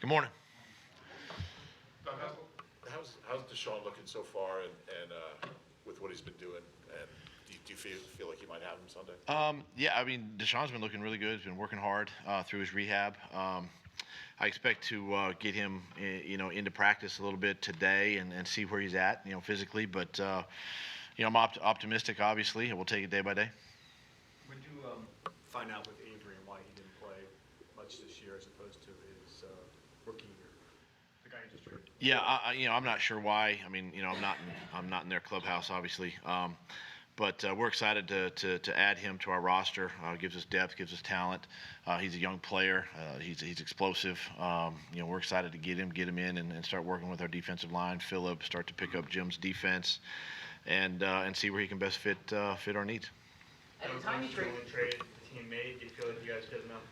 Good morning. Doug, how's DeSean looking so far, and with what he's been doing, and do you feel like you might have him Sunday? Yeah, I mean, DeSean's been looking really good. He's been working hard through his rehab. I expect to get him, into practice a little bit today and see where he's at, physically. But I'm optimistic. Obviously, and we'll take it day by day. When did you find out with Avery and why he didn't play much this year as opposed to his rookie year? The guy you just traded. Yeah, I'm not sure why. I mean, I'm not in their clubhouse, obviously. But we're excited to add him to our roster. Gives us depth, gives us talent. He's a young player. He's explosive. We're excited to get him in and start working with our defensive line. Phillip, start to pick up Jim's defense, and see where he can best fit our needs. At the time you traded the team made, do you feel like you guys did enough?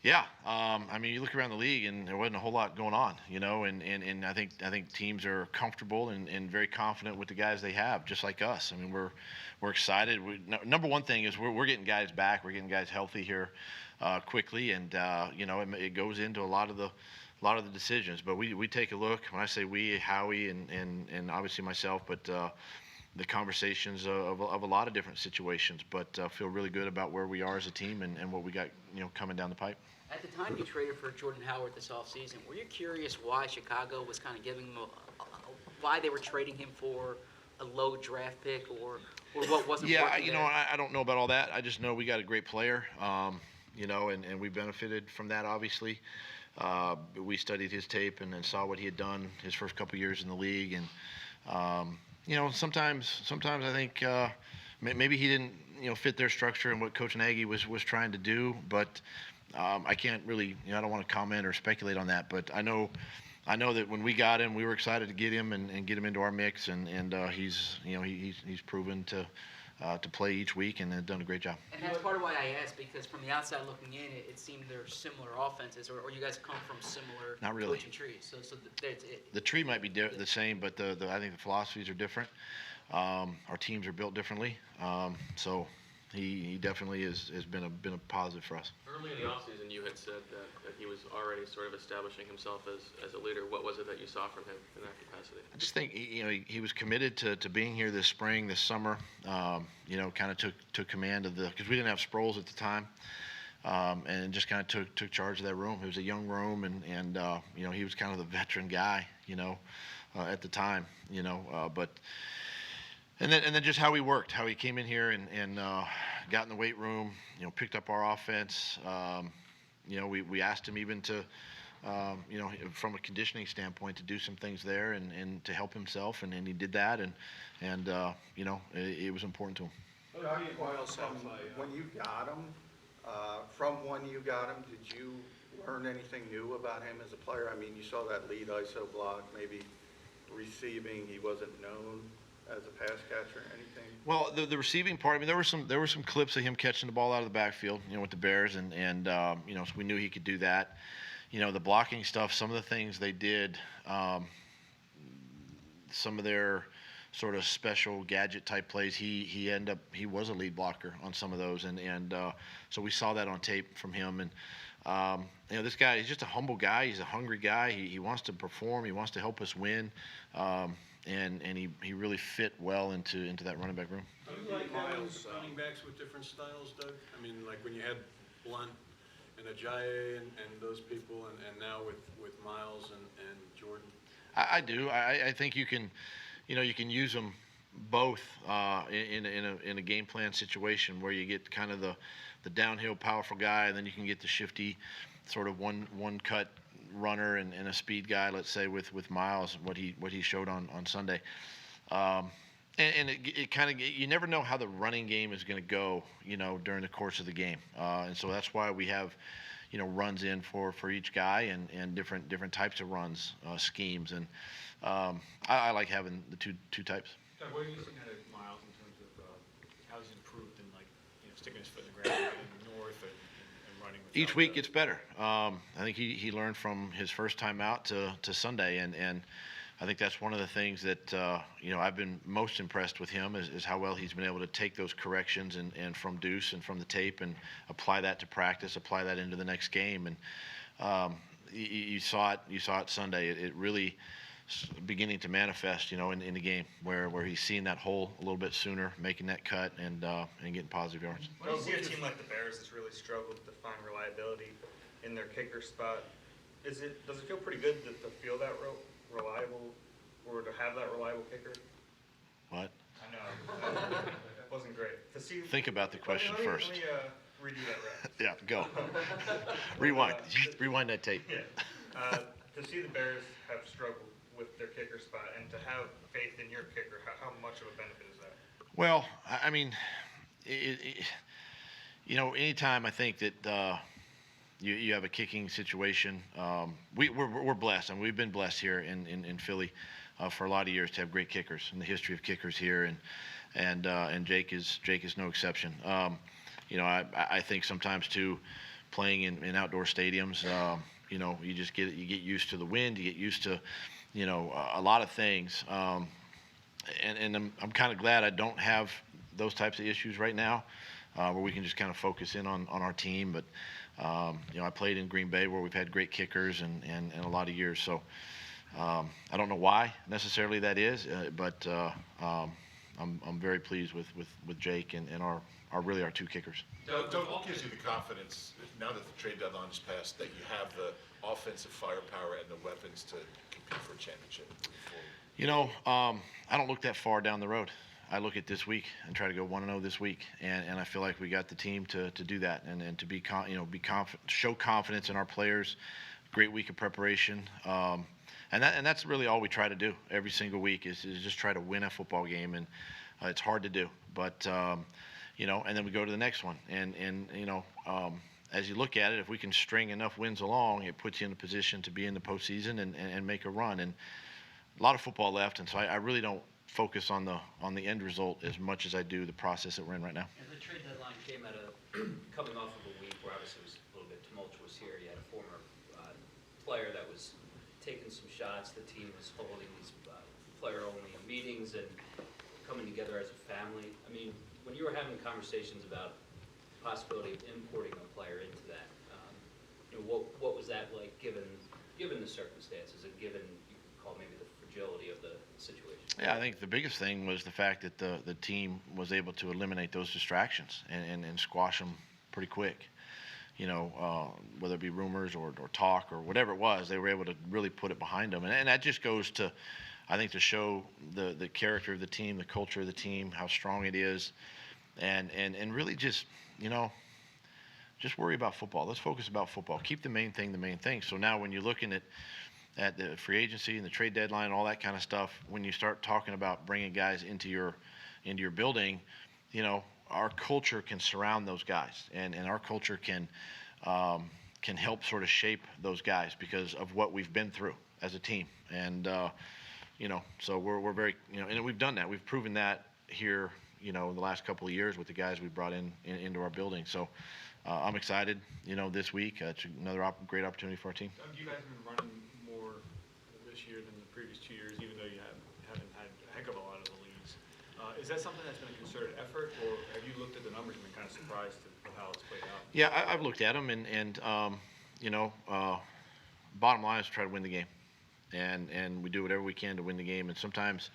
Yeah, I mean, you look around the league and there wasn't a whole lot going on, and I think teams are comfortable and very confident with the guys they have, just like us. I mean, we're excited. Number one thing is we're getting guys back. We're getting guys healthy here quickly, and it goes into a lot of the decisions. But we take a look. When I say we, Howie and obviously myself, but the conversations of a lot of different situations, but feel really good about where we are as a team and what we got coming down the pipe. At the time you traded for Jordan Howard this offseason, were you curious why Chicago was kind of giving him why they were trading him for a low draft pick or what wasn't Yeah, working there? I don't know about all that. I just know we got a great player, and we benefited from that, obviously. We studied his tape and saw what he had done his first couple years in the league, and sometimes I think maybe he didn't fit their structure and what Coach Nagy was trying to do, but I can't really I don't want to comment or speculate on that, but I know that when we got him, we were excited to get him and get him into our mix, and he's proven to play each week and has done a great job. And that's part of why I asked, because from the outside looking in, it seemed they're similar offenses, or you guys come from similar Not really. coaching trees. So The tree might be the same, but I think the philosophies are different. Our teams are built differently, so he definitely has been a positive for us. Early in the offseason, you had said that he was already sort of establishing himself as a leader. What was it that you saw from him in that capacity? I just think he was committed to being here this spring, this summer. Kind of took command of because we didn't have Sproles at the time, and just kind of took charge of that room. It was a young room, and he was kind of the veteran guy, at the time, but. And then just how he worked, how he came in here and got in the weight room, picked up our offense. We asked him even to, from a conditioning standpoint, to do some things there and to help himself, and he did that, and it was important to him. How do you when you got him, when you got him, did you learn anything new about him as a player? I mean, you saw that lead ISO block, maybe receiving, he wasn't known as a pass catcher or anything? Well, the receiving part, I mean, there were some clips of him catching the ball out of the backfield, with the Bears, and so we knew he could do that. The blocking stuff, some of the things they did, some of their sort of special gadget type plays, he was a lead blocker on some of those, and so we saw that on tape from him. And this guy, he's just a humble guy. He's a hungry guy. He wants to perform. He wants to help us win. And he really fit well into that running back room. Do you like having running backs with different styles, Doug? I mean, like when you had Blunt and Ajayi and those people, and now with Miles and Jordan? I do. I think you can use them both in a game plan situation where you get kind of the downhill powerful guy, and then you can get the shifty sort of one cut runner and a speed guy, let's say with Miles, what he showed on Sunday, and it kind of, you never know how the running game is going to go during the course of the game, and so that's why we have runs in for each guy and different types of runs schemes, and I like having the two types. Doug, what are you seeing out of Miles in terms of how he's improved in sticking his foot in the ground in the north and running? Each week gets better. I think he learned from his first time out to Sunday, and I think that's one of the things that I've been most impressed with him is how well he's been able to take those corrections and from Deuce and from the tape and apply that to practice, apply that into the next game, and you saw it Sunday. It really beginning to manifest, in the game where he's seeing that hole a little bit sooner, making that cut, and getting positive yards. When you see a team like the Bears that's really struggled to find reliability in their kicker spot, does it feel pretty good to feel that reliable, or to have that reliable kicker? What? I know. Wasn't great. To see. Think about the question first. Let me redo that rep. Yeah, go. Rewind. Rewind that tape. Yeah. To see the Bears have struggled with their kicker spot and to have faith in your kicker, how much of a benefit is that? Well, I mean, anytime I think that you have a kicking situation, we're blessed. I mean, we've been blessed here in Philly for a lot of years to have great kickers in the history of kickers here, and Jake is no exception. I think sometimes too, playing in outdoor stadiums, you just get used to the wind, you get used to a lot of things, and I'm kind of glad I don't have those types of issues right now, where we can just kind of focus in on our team. But I played in Green Bay where we've had great kickers and a lot of years, so I don't know why necessarily that is, but I'm very pleased with Jake and our two kickers. Doug, what gives you the confidence, now that the trade deadline is passed, that you have the offensive firepower and the weapons to compete for a championship? I don't look that far down the road. I look at this week and try to go 1-0 this week, and I feel like we got the team to do that and to be confident, show confidence in our players. Great week of preparation, and that's really all we try to do every single week is just try to win a football game, and it's hard to do, but and then we go to the next one, and as you look at it, if we can string enough wins along, it puts you in a position to be in the postseason and make a run. And a lot of football left, and so I really don't focus on the end result as much as I do the process that we're in right now. And the trade deadline came at coming off of a week where obviously it was a little bit tumultuous here. You had a former player that was taking some shots. The team was holding these player-only meetings and coming together as a family. I mean, when you were having conversations about the possibility of importing a player into that, what was that like given the circumstances and given, you could call maybe the fragility of the situation? Yeah, I think the biggest thing was the fact that the team was able to eliminate those distractions and squash them pretty quick. Whether it be rumors or talk or whatever it was, they were able to really put it behind them. And that just goes to, I think, to show the character of the team, the culture of the team, how strong it is, and really just, just worry about football. Let's focus about football. Keep the main thing. So now when you're looking at the free agency and the trade deadline and all that kind of stuff, when you start talking about bringing guys into your building, our culture can surround those guys, and our culture can help sort of shape those guys because of what we've been through as a team. And so we're very, and we've done that. We've proven that here, the last couple of years with the guys we brought into our building. So I'm excited, this week. It's another great opportunity for our team. Doug, you guys have been running more this year than the previous 2 years, even though you haven't had a heck of a lot of the leads. Is that something that's been a concerted effort, or have you looked at the numbers and been kind of surprised at how it's played out? Yeah, I've looked at them, and bottom line is try to win the game. And we do whatever we can to win the game. And sometimes,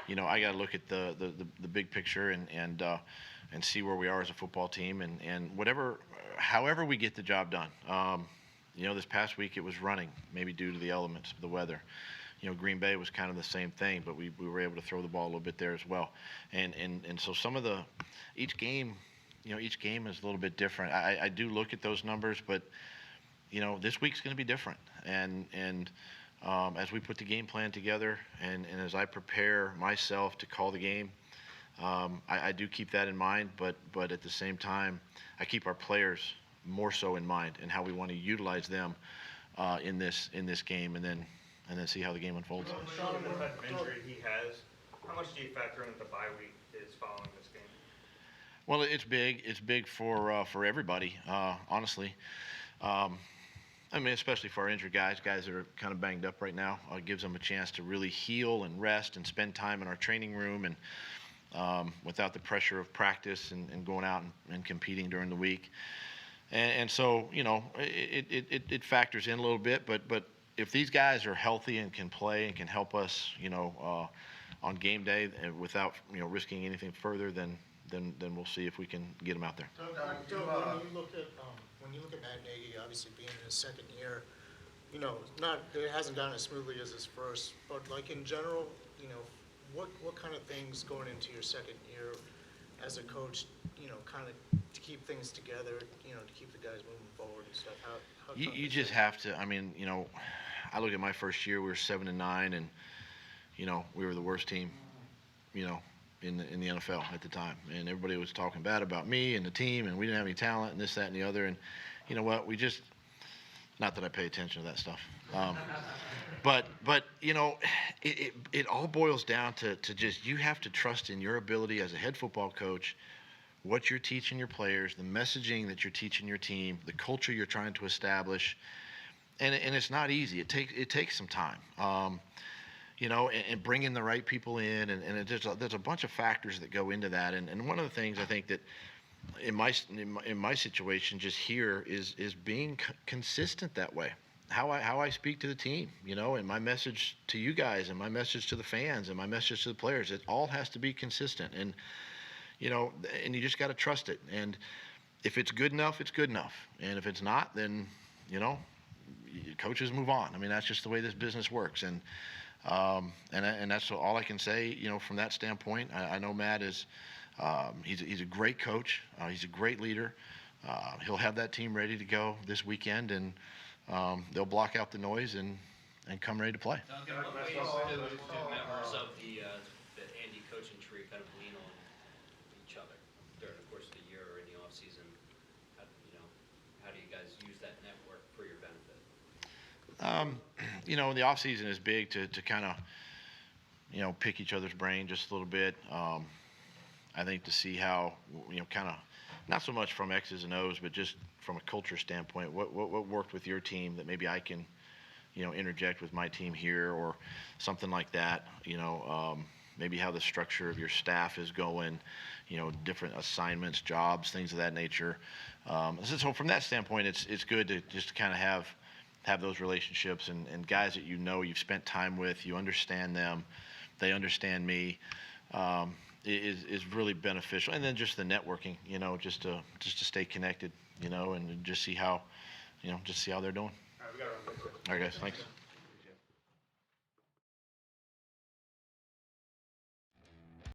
I got to look at the big picture and see where we are as a football team and however we get the job done. This past week it was running, maybe due to the elements of the weather. Green Bay was kind of the same thing, but we were able to throw the ball a little bit there as well. And so each game is a little bit different. I do look at those numbers, but this week's going to be different. And as we put the game plan together and as I prepare myself to call the game, I do keep that in mind, but at the same time, I keep our players more so in mind and how we want to utilize them in this game, and then see how the game unfolds. Sean, the type of injury he has, how much do you factor in that the bye week is following this game? Well, it's big. It's big for everybody, honestly. Especially for our injured guys that are kind of banged up right now. It gives them a chance to really heal and rest and spend time in our training room and without the pressure of practice and going out and competing during the week. And so, you know, it factors in a little bit, but if these guys are healthy and can play and can help us, you know, on game day without, you know, risking anything further, then we'll see if we can get them out there. Doug, when you look at Matt Nagy, obviously being in his second year, you know, it hasn't gone as smoothly as his first, but like in general, you know, what kind of things going into your second year as a coach, you know, kind of to keep things together, you know, to keep the guys moving forward and stuff? How You just have to. I mean, you know, I look at my first year. We were 7-9, and you know, we were the worst team, you know, in the NFL at the time, and everybody was talking bad about me and the team, and we didn't have any talent, and this, that, and the other. And you know what? We just, not that I pay attention to that stuff, but you know, it all boils down to just, you have to trust in your ability as a head football coach, what you're teaching your players, the messaging that you're teaching your team, the culture you're trying to establish, and it's not easy. It takes some time. You know, and bringing the right people in, and there's a bunch of factors that go into that. And one of the things I think that in my situation just here is being consistent that way. How I speak to the team, you know, and my message to you guys, and my message to the fans, and my message to the players, it all has to be consistent. And you know, and you just got to trust it. And if it's good enough, it's good enough. And if it's not, then you know, coaches move on. I mean, that's just the way this business works. And that's all I can say, you know, from that standpoint. I know Matt is, he's a great coach. He's a great leader. He'll have that team ready to go this weekend, and they'll block out the noise and come ready to play. Duncan, what ways do members of the Andy coaching tree kind of lean on each other during the course of the year or in the offseason? How do you guys use that network for your benefit? You know, the off season is big to kind of, you know, pick each other's brain just a little bit. I think to see how, you know, kind of, not so much from X's and O's, but just from a culture standpoint, what worked with your team that maybe I can, you know, interject with my team here, or something like that. You know, maybe how the structure of your staff is going, you know, different assignments, jobs, things of that nature. So from that standpoint, it's good to just kind of have those relationships and guys that you know you've spent time with, you understand them, they understand me, is really beneficial. And then just the networking, you know, just to stay connected, you know, and just see how they're doing. All right, we got to run. All right, guys, thanks.